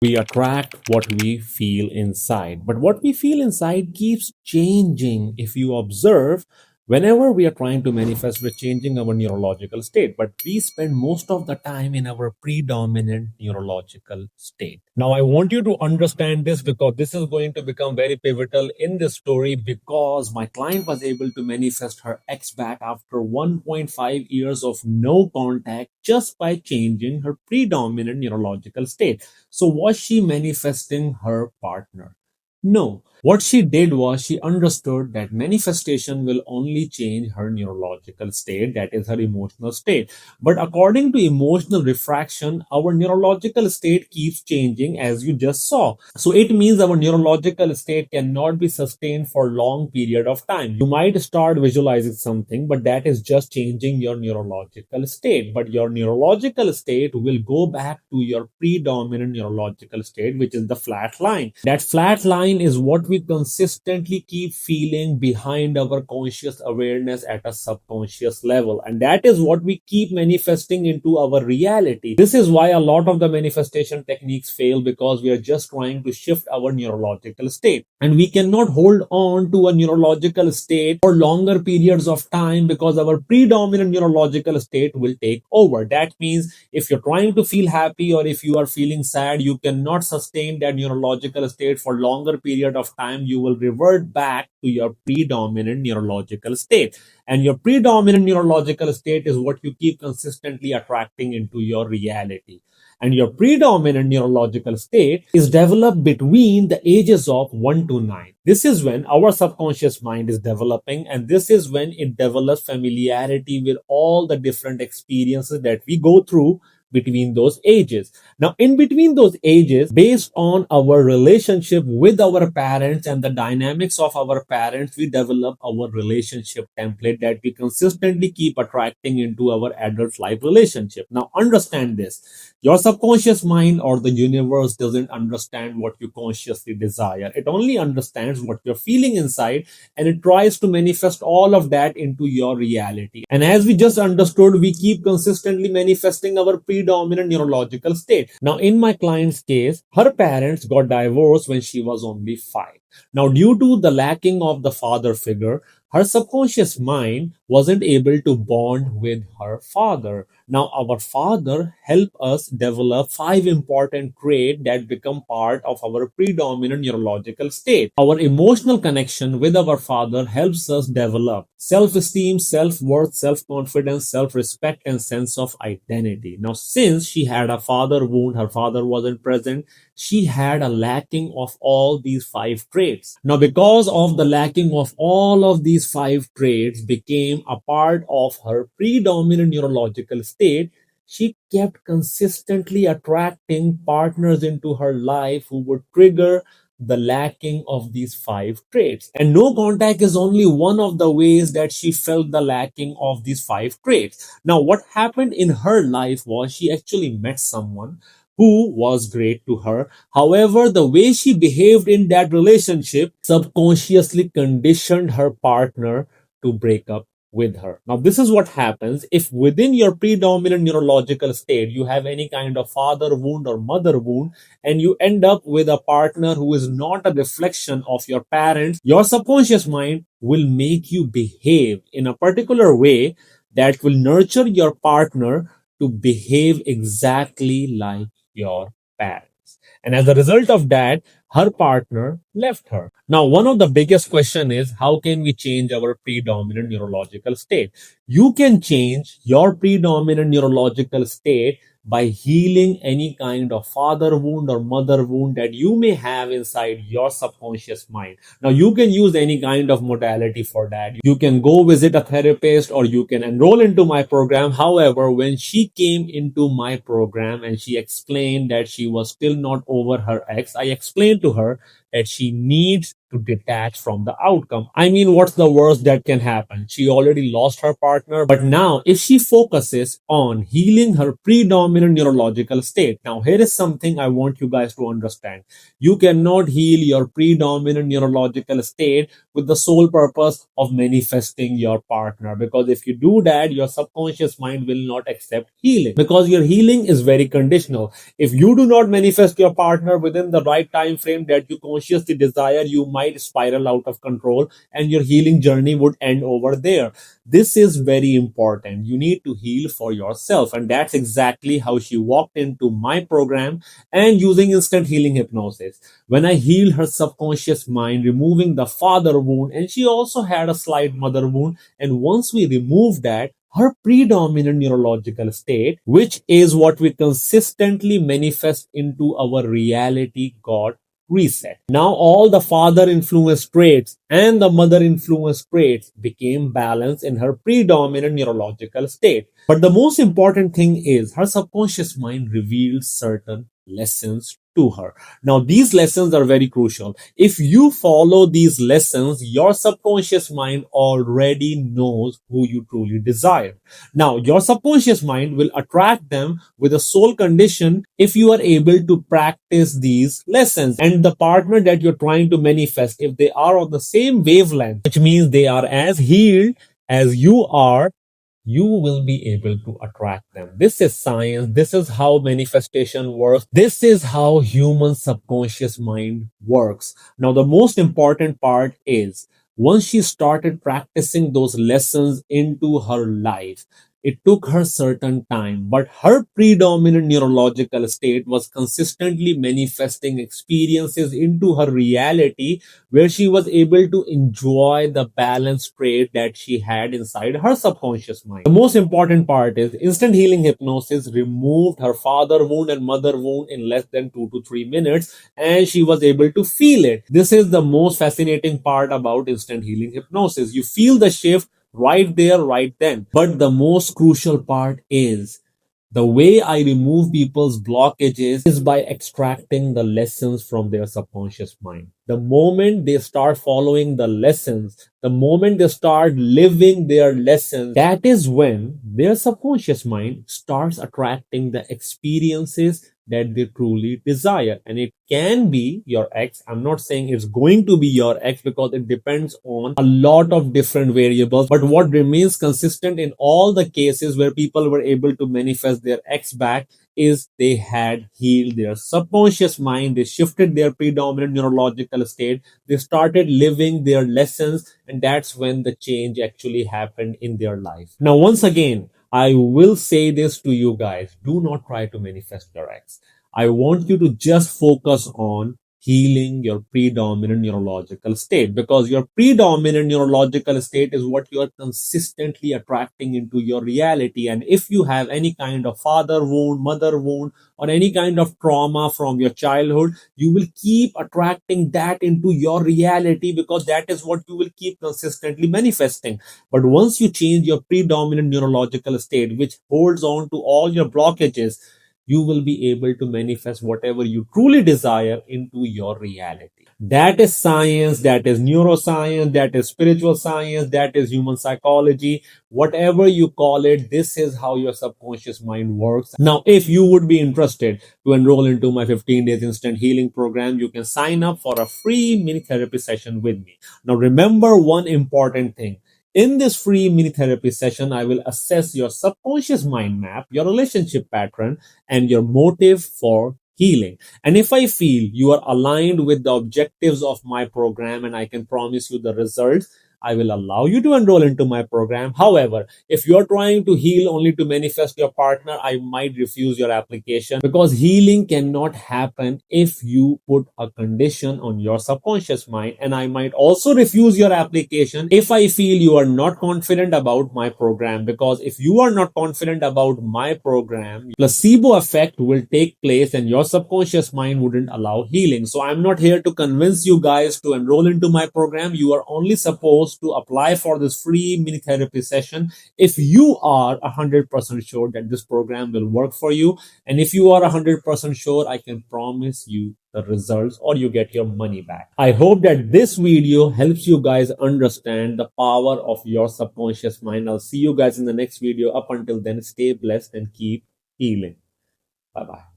We attract what we feel inside. But what we feel inside keeps changing. If you observe, whenever we are trying to manifest, we're changing our neurological state. But we spend most of the time in our predominant neurological state. Now, I want you to understand this because this is going to become very pivotal in this story because my client was able to manifest her ex back after 1.5 years of no contact just by changing her predominant neurological state. So, was she manifesting her partner? No. What she did was she understood that manifestation will only change her neurological state, that is her emotional state. But according to emotional refraction, our neurological state keeps changing as you just saw. So it means our neurological state cannot be sustained for long period of time. You might start visualizing something, but that is just changing your neurological state. But your neurological state will go back to your predominant neurological state, which is the flat line. That flat line is what we consistently keep feeling behind our conscious awareness at a subconscious level. And that is what we keep manifesting into our reality. This is why a lot of the manifestation techniques fail because we are just trying to shift our neurological state. And we cannot hold on to a neurological state for longer periods of time because our predominant neurological state will take over. That means if you're trying to feel happy or if you are feeling sad, you cannot sustain that neurological state for longer period of time. You will revert back to your predominant neurological state. And your predominant neurological state is what you keep consistently attracting into your reality. And your predominant neurological state is developed between the ages of 1 to 9. This is when our subconscious mind is developing, and this is when it develops familiarity with all the different experiences that we go through between those ages. Now, in between those ages, based on our relationship with our parents and the dynamics of our parents, we develop our relationship template that we consistently keep attracting into our adult life relationship. Now, understand this. Your subconscious mind or the universe doesn't understand what you consciously desire. It only understands what you're feeling inside, and it tries to manifest all of that into your reality. And as we just understood, we keep consistently manifesting our predominant neurological state. Now, in my client's case, her parents got divorced when she was only 5. Now, due to the lacking of the father figure, her subconscious mind wasn't able to bond with her father. Now, our father helped us develop 5 important traits that become part of our predominant neurological state. Our emotional connection with our father helps us develop self-esteem, self-worth, self-confidence, self-respect, and sense of identity. Now, since she had a father wound, her father wasn't present, she had a lacking of all these 5 traits. Now, because of the lacking of all of these 5 traits became a part of her predominant neurological state, she kept consistently attracting partners into her life who would trigger the lacking of these 5 traits. And no contact is only one of the ways that she felt the lacking of these 5 traits. Now, what happened in her life was she actually met someone who was great to her. However, the way she behaved in that relationship subconsciously conditioned her partner to break up with her. Now, this is what happens if within your predominant neurological state, you have any kind of father wound or mother wound, and you end up with a partner who is not a reflection of your parents, your subconscious mind will make you behave in a particular way that will nurture your partner to behave exactly like your parents. And as a result of that, her partner left her. Now, one of the biggest question is how can we change our predominant neurological state? You can change your predominant neurological state by healing any kind of father wound or mother wound that you may have inside your subconscious mind. Now, you can use any kind of modality for that. You can go visit a therapist or you can enroll into my program. However, when she came into my program and she explained that she was still not over her ex, I explained to her that she needs to detach from the outcome. I mean, what's the worst that can happen? She already lost her partner, but now if she focuses on healing her predominant neurological state, now here is something I want you guys to understand. You cannot heal your predominant neurological state with the sole purpose of manifesting your partner, because if you do that, your subconscious mind will not accept healing, because your healing is very conditional. If you do not manifest your partner within the right time frame that you consciously desire, you might spiral out of control and your healing journey would end over there. This is very important. You need to heal for yourself, and that's exactly how she walked into my program and using instant healing hypnosis. When I healed her subconscious mind, removing the father wound, and she also had a slight mother wound, and once we removed that, her predominant neurological state, which is what we consistently manifest into our reality, got reset. Now all the father influence traits and the mother influence traits became balanced in her predominant neurological state. But the most important thing is her subconscious mind revealed certain lessons to her. Now these lessons are very crucial. If you follow these lessons, your subconscious mind already knows who you truly desire. Now your subconscious mind will attract them with a sole condition if you are able to practice these lessons. And the partner that you're trying to manifest, if they are on the same wavelength, which means they are as healed as you are, you will be able to attract them. This is science. This is how manifestation works. This is how human subconscious mind works. Now, the most important part is once she started practicing those lessons into her life, it took her certain time, but her predominant neurological state was consistently manifesting experiences into her reality where she was able to enjoy the balanced state that she had inside her subconscious mind. The most important part is instant healing hypnosis removed her father wound and mother wound in less than 2 to 3 minutes, and she was able to feel it. This is the most fascinating part about instant healing hypnosis. You feel the shift right there, right then. But the most crucial part is the way I remove people's blockages is by extracting the lessons from their subconscious mind. The moment they start following the lessons, the moment they start living their lessons, that is when their subconscious mind starts attracting the experiences that they truly desire. And it can be your ex. I'm not saying it's going to be your ex because it depends on a lot of different variables. But what remains consistent in all the cases where people were able to manifest their ex back is they had healed their subconscious mind. They shifted their predominant neurological state. They started living their lessons. And that's when the change actually happened in their life. Now, once again, I will say this to you guys. Do not try to manifest your ex. I want you to just focus on healing your predominant neurological state, because your predominant neurological state is what you are consistently attracting into your reality. And if you have any kind of father wound, mother wound, or any kind of trauma from your childhood, you will keep attracting that into your reality because that is what you will keep consistently manifesting. But once you change your predominant neurological state, which holds on to all your blockages, you will be able to manifest whatever you truly desire into your reality. That is science, that is neuroscience, that is spiritual science, that is human psychology, whatever you call it. This is how your subconscious mind works. Now, if you would be interested to enroll into my 15 days instant healing program, you can sign up for a free mini therapy session with me. Now, remember one important thing. In this free mini therapy session, I will assess your subconscious mind map, your relationship pattern, and your motive for healing. And if I feel you are aligned with the objectives of my program and I can promise you the results, I will allow you to enroll into my program. However, if you're trying to heal only to manifest your partner, I might refuse your application because healing cannot happen if you put a condition on your subconscious mind. And I might also refuse your application if I feel you are not confident about my program, because if you are not confident about my program, placebo effect will take place and your subconscious mind wouldn't allow healing. So I'm not here to convince you guys to enroll into my program. You are only supposed wants to apply for this free mini therapy session, if you are 100% sure that this program will work for you, and if you are 100% sure, I can promise you the results or you get your money back. I hope that this video helps you guys understand the power of your subconscious mind. I'll see you guys in the next video. Up until then, stay blessed and keep healing. Bye bye.